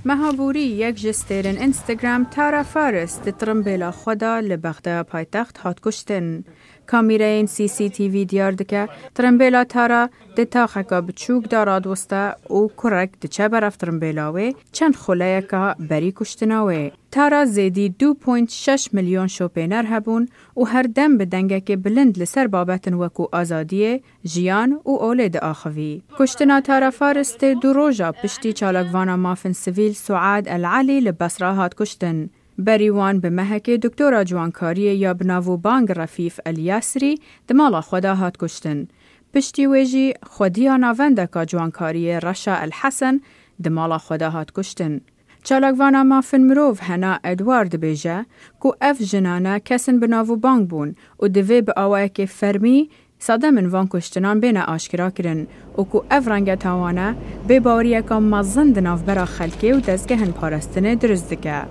مهابوری یک جسترین اینستاگرام تارا فارس ترمبیلا خدا لبغداد پایتخت هات کشتن. کامیرین CCTV دیار دکه ترمبیلا تارا دتاخکا بچوک داراد وستا او کرک دچه برف ترمبیلاوی چند خلیه که بری کشتناوی. تارا زیدی 2.6 میلیون شوپینر هبون و هر دم بدنگه که بلند لسر بابتن وکو آزادیه، جیان و اولید آخوی. کشتنا تارا فارس تی دو روژا پشتی چالکوانا مافن سویل سعاد العلی لبصره هات کشتن. بریوان به محک دکتورا جوانکاری یا بناو بانگ رفیف الیاسری دمالا خدا هات کشتن. پشتی ویجی خودیا ناوندکا جوانکاری رشا الحسن دمالا خدا هات کشتن. چالکوانا مافن مروف هنا ادوارد بیجه کو اف جنانه کسن بناو بانگ بون و دوی به آوه که فرمی ساده من وان کشتنان بین آشکرا کرن و کو اف رنگ تاوانه به باوریه که مزن دناف برا خلکه و دزگهن پارستنه درزدکه.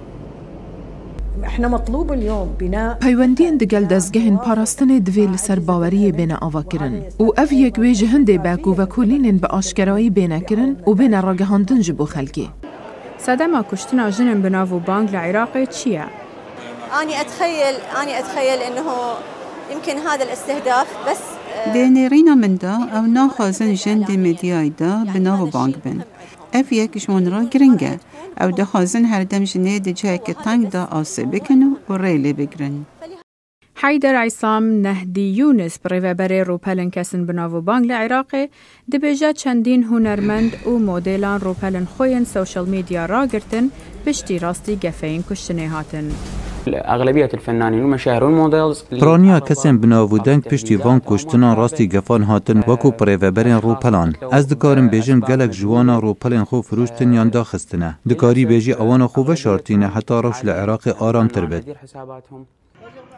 احنا مطلوب اليوم بناء پیوندین دگل دزگهن پاراستن دوی لسر باوری بین آوا کرن و اف یک وی جهنده باکو و کلینن به آشکرایی بین کرن و بین راگهاندن جبو خلکی. صدمه کشتنا جنن بناو بانگ لعراقي چیه؟ أنا أتخيل إنه يمكن هذا الاستهداف بس دينيرينا من دا أو ناخذن جند مدياي دا بناو بانگ بن. اف یک شون را گرنگه او ده خازن هر دم جنه ده جای که تنگ دا آسه بکنو و ریلی بگرن. حیدر عیسام نهدی یونس بریوبر روپلن کسن بناو بانگ لعراقی ده بیجا چندین هنرمند و مدلان روپلن خوین سوشال میدیا را گرتن پشتی راستی گفین کشتنه هاتن. اغلبیت الفنانین و مشاهیر و مدلز پرانیا کسن بناو دنگ پشتی وان کشتنان راستی گفان هاتن وکو پریوبرین روپلان. از دکارم بیجم گلک جوانا روپلن خو فروشتن یان داخستنه. دکاری بیجی اوان خو و شارتینه حتی روش لعراق آرام تربت.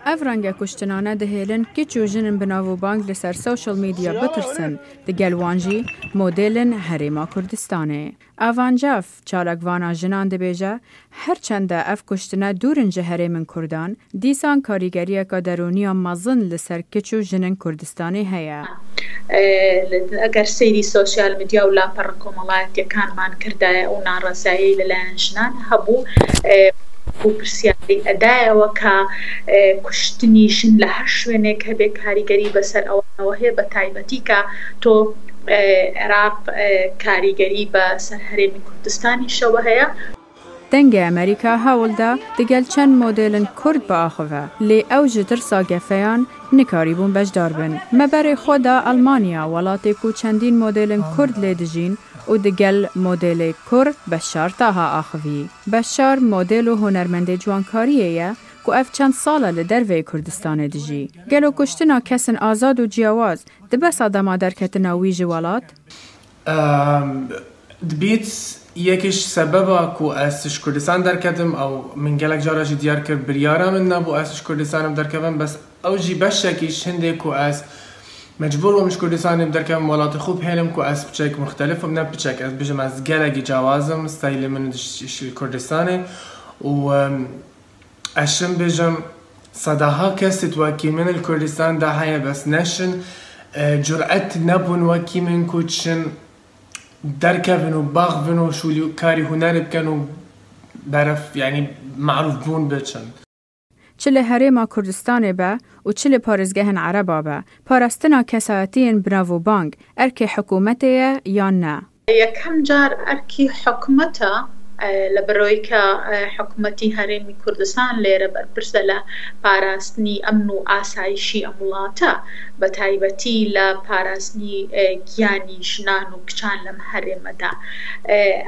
افرانگا کشتنانه ده هیلن که چوجنن بناو بانگ لسر سوشال میدیا بترسن ده گلوانجی مدلن هریما کردستانه. اوانجاف چالکوانا جنان ده بیجه هر چنده اف کشتنه دورنجه هریمن کردان دیسان کاریگریه که درونیا مزن لسر کچو جنن کردستانه هیا. اگر سیری سوشال میدیا و لاپر کمالات یکان من کرده و نارسایی للانجنان هبو و پرسیاری ادای وکا کشتنیشن لحشونه که به کاریگری بسر آوانه به تایبتی که تو عراق کاریگری بسر هرم کردستانی شوهه. دنگ امریکا هاولده دگل چند مدلن کرد با آخوه لی اوج درسا گفیان نکاریبون بجدار بن. مبر خدا آلمانیا ولاتی کو چندین مدلن کرد لیدجین و دگل مدل کرد بشار تاها آخوی. بشار مدل و هنرمند جوانکاریه که اف چند ساله لدروی کردستان دجی. گلو کشتنا کسن آزاد و جیاواز دبس آدم درکتنا ویج ولات؟ دبیت یکیش سببا کو استش کردستان درکتم او من گلک جاراجی دیار کرد بریارم من نبو استش کردستانم درکتم بس او جی بشکیش هنده کو از مجبور و مش کردستانم درکتم ولات خوب هلم کو از بچک مختلف و من بچک از بجم از گلکی جوازم استایل من کردستانه و اشم بجم صداها کست وکی من الکردستان ده های بس نشن جرأت نبون وکی من کوچن درکبن و باغ و شولی کاری هنر بکن و برف یعنی معروف بون بچن. چله هرما کردستان با و چله پارزگهن عربا با پارستنا کساتین بناو بانگ ارکی حکومته یا نه؟ یکم جار ارکی حکومته لبروی که حکومتی هرمی کردستان لیره برپرسه پاراستنی امن و آسایشی امولاتا بتایبتی لپاراستنی گیانی جنان و کچان لم هرم دا.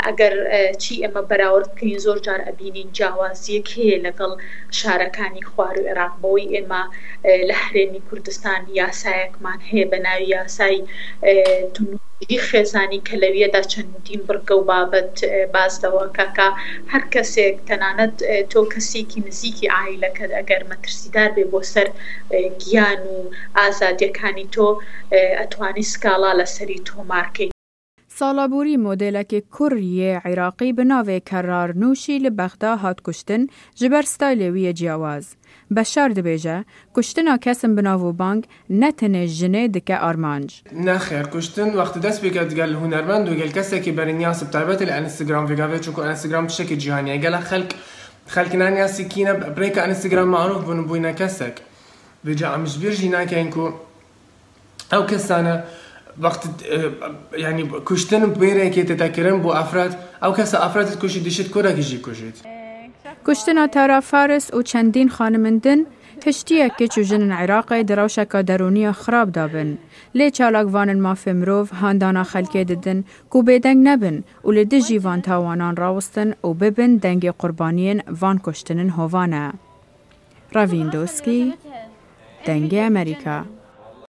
اگر چی اما براورد کن زور جار ابینین جوازی که لگل شارکانی خوار و عراق بوی اما لحرمی کردستان یاسایک من هی بناوی یاسای تنو خزانی کلویه دا چندین برگو بابت باز دواکا که هر کسی تناند تو کسی که نزیکی عائله که اگر مترسیدار به بوسر گیان و آزادی کانی تو اتوانی سکالا لسری تو مارکی. سالابوری مدلک کوری عراقی بناوی کرار نوشی لبغدا هات کشتن جبر ستایلوی جیاواز. بشار دبیجه کشتنا کسم بناو بانگ نتنه جنه دکه آرمانج. نخیر کشتن وقت دست بکرد گل هنرمند و گل کسی که برای نیاز بتربط الانستغرام وگاوی چون که انستغرام تشکل جهانیه گل خلق نانیاسی کینه بریک انستغرام معروف بونو بوینه کسک. ویجا عمش بیرجینا که اینکو او کسانه وقت يعني كشتن بيري كي تتكرم بو افراد او كسا افراد تكوشي ديشت كورا كيجي كوشيت كشتنا تارا فارس و چندین خانمندن هشتیه که چوجن عراق دروشکا درونی خراب دابن لی چالاک وانن ما فمروف هاندانا خلکه ددن کو بیدنگ نبن و لی دجی وان تاوانان راوستن و ببن دنگ قربانین وان کشتنن هوانه. راویندوسکی دنگ امریکا.